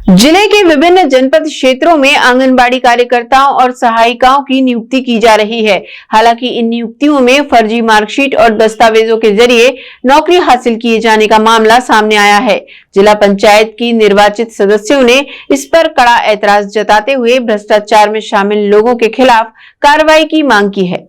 जिले के विभिन्न जनपद क्षेत्रों में आंगनबाड़ी कार्यकर्ताओं और सहायिकाओं की नियुक्ति की जा रही है। हालांकि इन नियुक्तियों में फर्जी मार्कशीट और दस्तावेजों के जरिए नौकरी हासिल किए जाने का मामला सामने आया है। जिला पंचायत की निर्वाचित सदस्यों ने इस पर कड़ा ऐतराज जताते हुए भ्रष्टाचार में शामिल लोगों के खिलाफ कार्रवाई की मांग की है।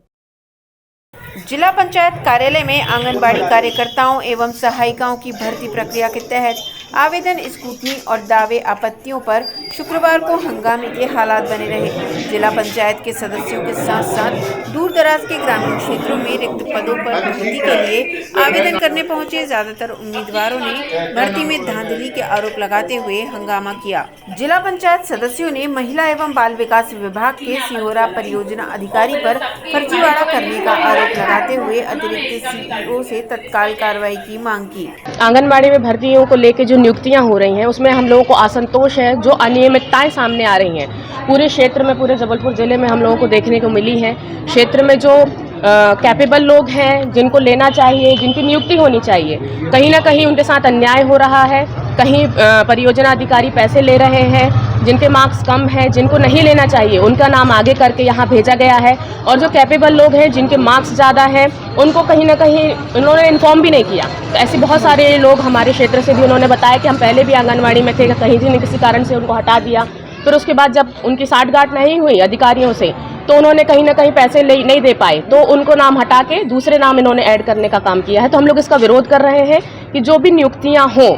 जिला पंचायत कार्यालय में आंगनबाड़ी कार्यकर्ताओं एवं सहायिकाओं की भर्ती प्रक्रिया के तहत आवेदन, स्क्रूटनी और दावे आपत्तियों पर शुक्रवार को हंगामे के हालात बने रहे। जिला पंचायत के सदस्यों के साथ साथ दूर दराज के ग्रामीण क्षेत्रों में रिक्त पदों पर भर्ती के लिए आवेदन करने पहुंचे ज्यादातर उम्मीदवारों ने भर्ती में धांधली के आरोप लगाते हुए हंगामा किया। जिला पंचायत सदस्यों ने महिला एवं बाल विकास विभाग के सिहोरा परियोजना अधिकारी पर फर्जीवाड़ा करने का आरोप लगाते हुए अतिरिक्त सीईओ से तत्काल कार्रवाई की मांग की। आंगनबाड़ी में भर्तियों को लेकर जो नियुक्तियां हो रही हैं उसमें हम लोगों को असंतोष है। जो अनियमितताएं सामने आ रही हैं पूरे क्षेत्र में, पूरे जबलपुर जिले में हम लोगों को देखने को मिली है। क्षेत्र में जो कैपेबल लोग हैं, जिनको लेना चाहिए, जिनकी नियुक्ति होनी चाहिए, कहीं ना कहीं उनके साथ अन्याय हो रहा है। कहीं परियोजना अधिकारी पैसे ले रहे हैं, जिनके मार्क्स कम हैं, जिनको नहीं लेना चाहिए उनका नाम आगे करके यहाँ भेजा गया है। और जो कैपेबल लोग हैं, जिनके मार्क्स ज़्यादा हैं, उनको कहीं ना कहीं उन्होंने इन्फॉर्म भी नहीं किया। तो ऐसे बहुत सारे लोग हमारे क्षेत्र से भी उन्होंने बताया कि हम पहले भी आंगनबाड़ी में थे, कहीं भी किसी कारण से उनको हटा दिया। फिर उसके बाद जब उनकी साठगांठ नहीं हुई अधिकारियों से, तो उन्होंने कहीं ना कहीं पैसे नहीं दे पाए, तो उनको नाम हटा के दूसरे नाम इन्होंने ऐड करने का काम किया है। तो हम लोग इसका विरोध कर रहे हैं कि जो भी नियुक्तियां हो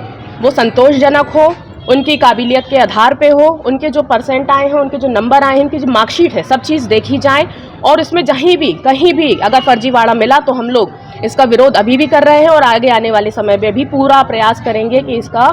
वो संतोषजनक हो, उनकी काबिलियत के आधार पे हो, उनके जो परसेंट आए हैं, उनके जो नंबर आए हैं, उनकी जो मार्कशीट है, सब चीज़ देखी जाए। और इसमें कहीं भी अगर फर्जीवाड़ा मिला तो हम लोग इसका विरोध अभी भी कर रहे हैं और आगे आने वाले समय में भी पूरा प्रयास करेंगे कि इसका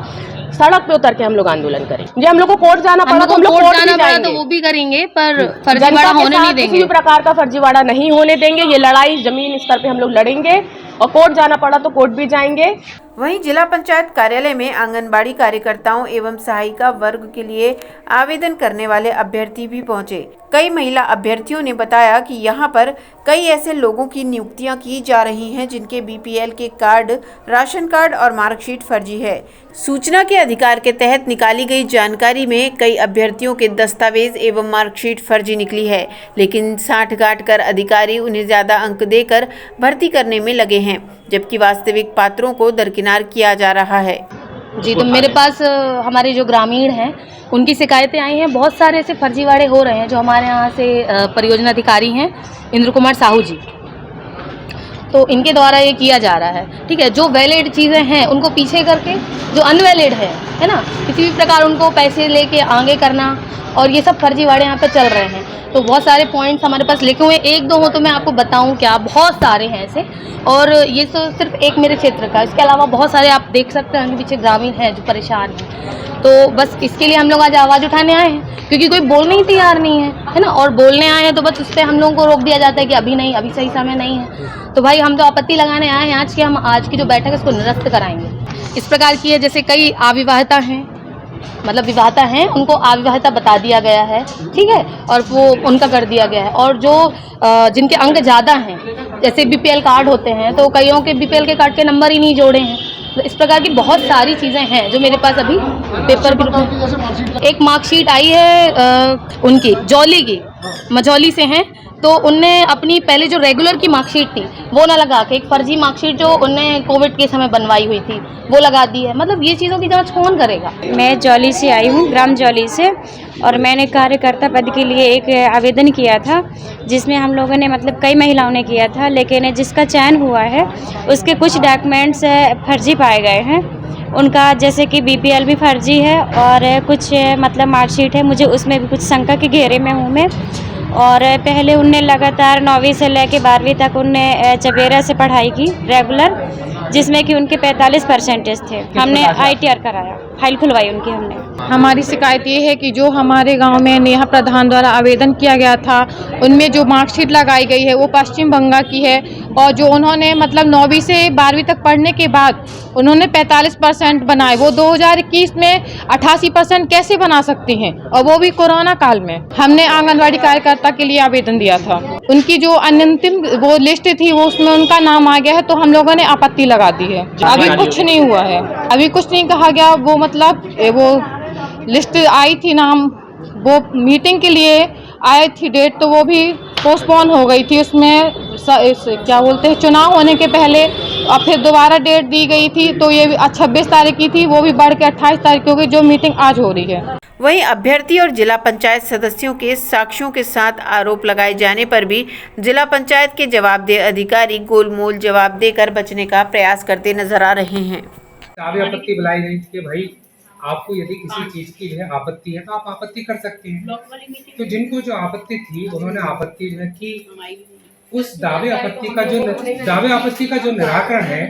सड़क पे उतर के हम लोग आंदोलन करें। जी, हम लोग को कोर्ट जाना पड़ा तो हम लोग कोर्ट जाना पड़ा तो वो भी करेंगे, पर फर्जीवाड़ा होने नहीं देंगे। किसी भी प्रकार का फर्जीवाड़ा नहीं होने देंगे। ये लड़ाई जमीन स्तर पे हम लोग लड़ेंगे और कोर्ट जाना पड़ा तो कोर्ट भी जाएंगे। वहीं जिला पंचायत कार्यालय में आंगनबाड़ी कार्यकर्ताओं एवं सहायिका वर्ग के लिए आवेदन करने वाले अभ्यर्थी भी पहुंचे। कई महिला अभ्यर्थियों ने बताया कि यहां पर कई ऐसे लोगों की नियुक्तियां की जा रही हैं जिनके बीपीएल के कार्ड, राशन कार्ड और मार्कशीट फर्जी है। सूचना के अधिकार के तहत निकाली गई जानकारी में कई अभ्यर्थियों के दस्तावेज एवं मार्कशीट फर्जी निकली है, लेकिन साठगांठ कर अधिकारी उन्हें ज्यादा अंक देकर भर्ती करने में लगे हैं, जबकि वास्तविक पात्रों को दरकिनार किया जा रहा है। जी, तो मेरे पास हमारे जो ग्रामीण हैं उनकी शिकायतें आई हैं। बहुत सारे ऐसे फर्जीवाड़े हो रहे हैं। जो हमारे यहाँ से परियोजना अधिकारी हैं इंद्र कुमार साहू जी, तो इनके द्वारा ये किया जा रहा है। ठीक है, जो वैलिड चीज़ें हैं उनको पीछे करके जो अनवैलिड है ना, किसी भी प्रकार उनको पैसे लेके आगे करना, और ये सब फर्जीवाड़े यहाँ पे चल रहे हैं। तो बहुत सारे पॉइंट्स हमारे पास लिखे हुए, एक दो हो तो मैं आपको बताऊं क्या, बहुत सारे हैं ऐसे। और ये तो सिर्फ एक मेरे क्षेत्र का, इसके अलावा बहुत सारे आप देख सकते हैं पीछे ग्रामीण हैं जो परेशान हैं। तो बस इसके लिए हम लोग आज आवाज़ उठाने आए हैं, क्योंकि कोई बोलने ही तैयार नहीं है ना। और बोलने आए हैं तो बस उस पर हम लोगों को रोक दिया जाता है कि अभी नहीं, अभी सही समय नहीं है। तो भाई हम तो आपत्ति लगाने आए हैं आज की, हम आज की जो बैठक है उसको निरस्त कराएंगे। इस प्रकार की है, जैसे कई अविवाहिता हैं, मतलब विवाहिता हैं, उनको अविवाहिता बता दिया गया है, ठीक है, और वो उनका कर दिया गया है। और जो जिनके अंक ज़्यादा हैं, जैसे बीपीएल कार्ड होते हैं, तो कईयों के बीपीएल के कार्ड के नंबर ही नहीं जोड़े हैं। तो इस प्रकार की बहुत सारी चीज़ें हैं जो मेरे पास अभी पेपर के रूप में। एक मार्कशीट आई है उनकी जौली की, मझौली से हैं, तो उनने अपनी पहले जो रेगुलर की मार्कशीट थी वो ना लगा के एक फर्जी मार्कशीट जो उनने कोविड के समय बनवाई हुई थी वो लगा दी है। मतलब ये चीज़ों की जांच कौन करेगा। मैं जौली से आई हूँ, ग्राम जौली से, और मैंने कार्यकर्ता पद के लिए एक आवेदन किया था, जिसमें हम लोगों ने मतलब कई महिलाओं ने किया था, लेकिन जिसका चयन हुआ है उसके कुछ डॉक्यूमेंट्स फर्जी पाए गए हैं। उनका जैसे कि बीपीएल भी फर्जी है और कुछ मतलब मार्कशीट है, मुझे उसमें भी कुछ शंका के घेरे में हूँ मैं। और पहले उनने लगातार 9वीं से लेकर 12वीं तक उनने चबेरा से पढ़ाई की रेगुलर, जिसमें कि उनके 45% थे। हमने ITR कराया, फाइल खुलवाई उनकी हमने। हमारी शिकायत ये है कि जो हमारे गांव में नेहा प्रधान द्वारा आवेदन किया गया था, उनमें जो मार्कशीट लगाई गई है वो पश्चिम बंगाल की है, और जो उन्होंने मतलब 9वीं से 12वीं तक पढ़ने के बाद उन्होंने 45% बनाए, वो 2021 में 88% कैसे बना सकती हैं, और वो भी कोरोना काल में। हमने आंगनबाड़ी कार्यकर्ता के लिए आवेदन दिया था, उनकी जो अंतिम वो लिस्ट थी वो उसमें उनका नाम आ गया है, तो हम लोगों ने आपत्ति लगा दी है। अभी कुछ नहीं हुआ है, अभी कुछ नहीं कहा गया। वो मतलब वो लिस्ट आई थी नाम, वो मीटिंग के लिए आई थी डेट, तो वो भी पोस्टपोन हो गई थी। उसमें क्या बोलते हैं, चुनाव होने के पहले और फिर दोबारा डेट दी गई थी, तो ये 26 तारीख की थी, वो भी बढ़ के 28 तारीख हो गई, जो मीटिंग आज हो रही है। वहीं अभ्यर्थी और जिला पंचायत सदस्यों के साक्ष्यों के साथ आरोप लगाए जाने पर भी जिला पंचायत के जवाबदेह अधिकारी गोलमोल जवाब देकर बचने का प्रयास करते नजर आ रहे हैं। आपत्ति बुलाई गई कि भाई आपको यदि किसी चीज की जो है आपत्ति है तो आप आपत्ति कर सकते हैं। तो जिनको जो आपत्ति थी उन्होंने आपत्ति जो है कि उस दावे आपत्ति का जो निराकरण है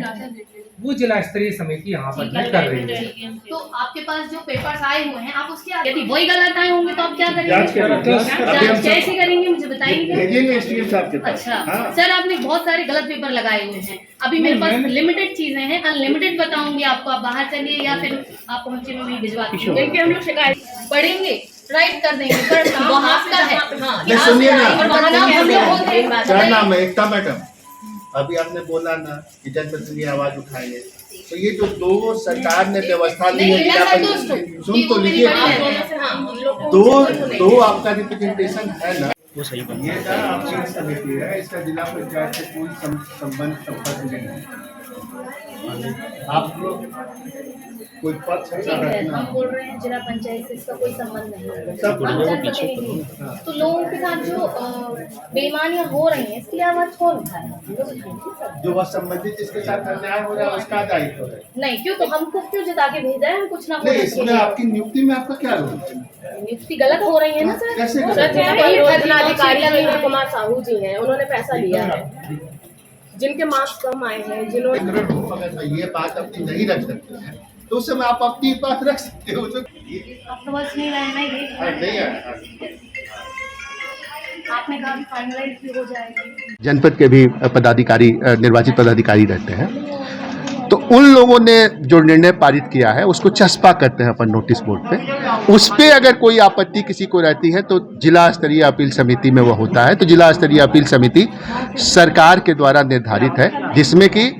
वो जिला स्तरीय समिति यहाँ पर कर रही है। तो आपके पास जो पेपर्स आए हुए हैं आप उसके यदि वही गलत आए होंगे तो आप क्या करेंगे? जांच कैसे करेंगे मुझे बताइए। अच्छा सर, आपने बहुत सारे गलत पेपर लगाए हुए हैं। अभी मेरे पास लिमिटेड चीजें हैं, अनलिमिटेड बताऊंगी आपको। आप बाहर चलिए या फिर आप पहुंचे में भी भिजवाती हूँ। देखिए हम लोग शिकायत पढ़ेंगे, राइट कर देंगे, पर आपका है। सुनिए ना, क्या नाम है? एकता मैडम, अभी आपने बोला ना कि जनप्रतिनिधि आवाज उठाएंगे, तो ये जो दो सरकार ने व्यवस्था ली है, सुन तो लीजिए, दो आपका रिप्रेजेंटेशन है ना, वो सही बन ये ना आपकी समिति है, इसका जिला पंचायत से कोई संपर्क नहीं है। आप लोग कोई पक्ष हम बोल रहे हैं जिला पंचायत से इसका कोई संबंध नहीं है। तो लोगों के साथ जो बेईमानियां हो रही हैं इसकी आवाज कौन उठा रहा है? जो वह संबंधित जिसके साथ अन्याय हो रहा है उसका दायित्व है। नहीं, क्यों तो हमको क्यों जिता के भेजा है? हम कुछ ना नहीं, इसमें आपकी नियुक्ति में आपका क्या रोल है? नियुक्ति गलत हो रही है ना सर? कैसे परियोजनाधिकारी इंद्र कुमार साहू जी हैं, उन्होंने पैसा लिया है। जिनके मार्क्स कम आए हैं, जिन्होंने अगर ये बात अपनी नहीं रख सकते हैं तो उस समय आप अपनी बात रख सकते हो। आपका बस नहीं रहना नहीं आपने कहा फाइनलाइज भी हो जाएगा। जनपद के भी पदाधिकारी, निर्वाचित पदाधिकारी रहते हैं, तो उन लोगों ने जो निर्णय पारित किया है उसको चस्पा करते हैं अपन नोटिस बोर्ड पे। उस पे अगर कोई आपत्ति किसी को रहती है तो जिला स्तरीय अपील समिति में वो होता है। तो जिला स्तरीय अपील समिति सरकार के द्वारा निर्धारित है, जिसमें कि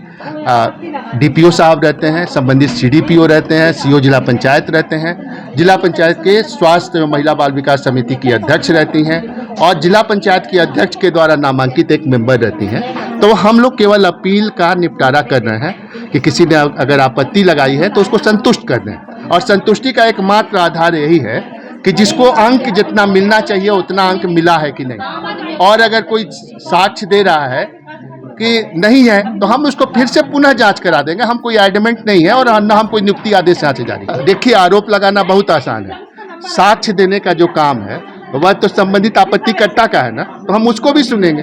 डीपीओ साहब रहते हैं, संबंधित सीडीपीओ रहते हैं, सीओ जिला पंचायत रहते हैं, जिला पंचायत के स्वास्थ्य एवं महिला बाल विकास समिति की अध्यक्ष रहती हैं और जिला पंचायत की अध्यक्ष के द्वारा नामांकित एक मेंबर रहती हैं। तो हम लोग केवल अपील का निपटारा कर रहे हैं कि किसी ने अगर आपत्ति लगाई है तो उसको संतुष्ट कर दें, और संतुष्टि का एकमात्र आधार यही है कि जिसको अंक जितना मिलना चाहिए उतना अंक मिला है कि नहीं। और अगर कोई साक्ष्य दे रहा है कि नहीं है तो हम उसको फिर से पुनः जांच करा देंगे। हम कोई एडमेंट नहीं है और न हम कोई नियुक्ति आदेश यहाँ से जारी। देखिए, आरोप लगाना बहुत आसान है, साक्ष्य देने का जो काम है वह तो संबंधित आपत्तिकर्ता का है ना, तो हम उसको भी सुनेंगे।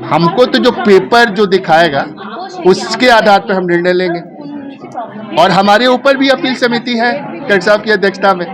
हमको तो जो पेपर जो दिखाएगा उसके आधार पर हम निर्णय लेंगे, और हमारे ऊपर भी अपील समिति है कलेक्टर साहब की अध्यक्षता में।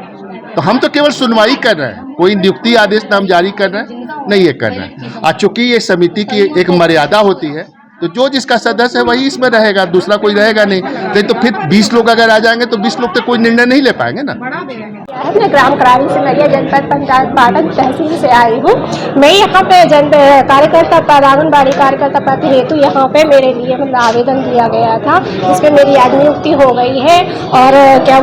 तो हम तो केवल सुनवाई कर रहे हैं, कोई नियुक्ति आदेश नाम जारी कर रहे हैं नहीं ये कर रहे हैं। और चूंकि ये समिति की एक मर्यादा होती है तो जो जिसका सदस्य है वही इसमें रहेगा, दूसरा कोई रहेगा नहीं। तो फिर 20 लोग अगर आ जाएंगे तो 20 लोग तो कोई निर्णय नहीं ले पाएंगे ना। मैं ग्राम करारी से मरिया जनपद पंचायत पाटन तहसील से आई हूँ। मैं यहाँ पे कार्यकर्ता पद, आंगनबाड़ी कार्यकर्ता पद हेतु यहाँ पे मेरे लिए मतलब आवेदन दिया गया था, जिसमें मेरी आज नियुक्ति हो गई है और क्या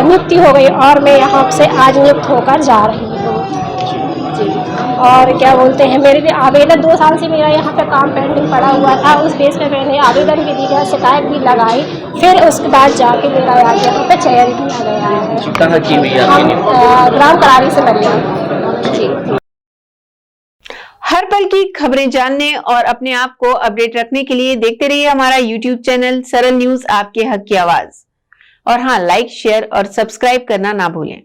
नियुक्ति हो गई और मैं यहाँ से आज नियुक्त होकर जा रही हूँ। और क्या बोलते हैं, मेरे भी आवेदन 2 साल से मेरा यहाँ पे काम पेंडिंग पड़ा हुआ था, उस बेस पे मैंने आवेदन भी दिया, शिकायत भी लगाई, फिर उसके बाद जाके मेरा यहाँ पे चयन किया गया है। हम ग्राम करारी से मरिया जी। हर पल की खबरें जानने और अपने आप को अपडेट रखने के लिए देखते रहिए हमारा YouTube चैनल सरल न्यूज, आपके हक की आवाज। और हाँ, लाइक, शेयर और सब्सक्राइब करना ना भूलें।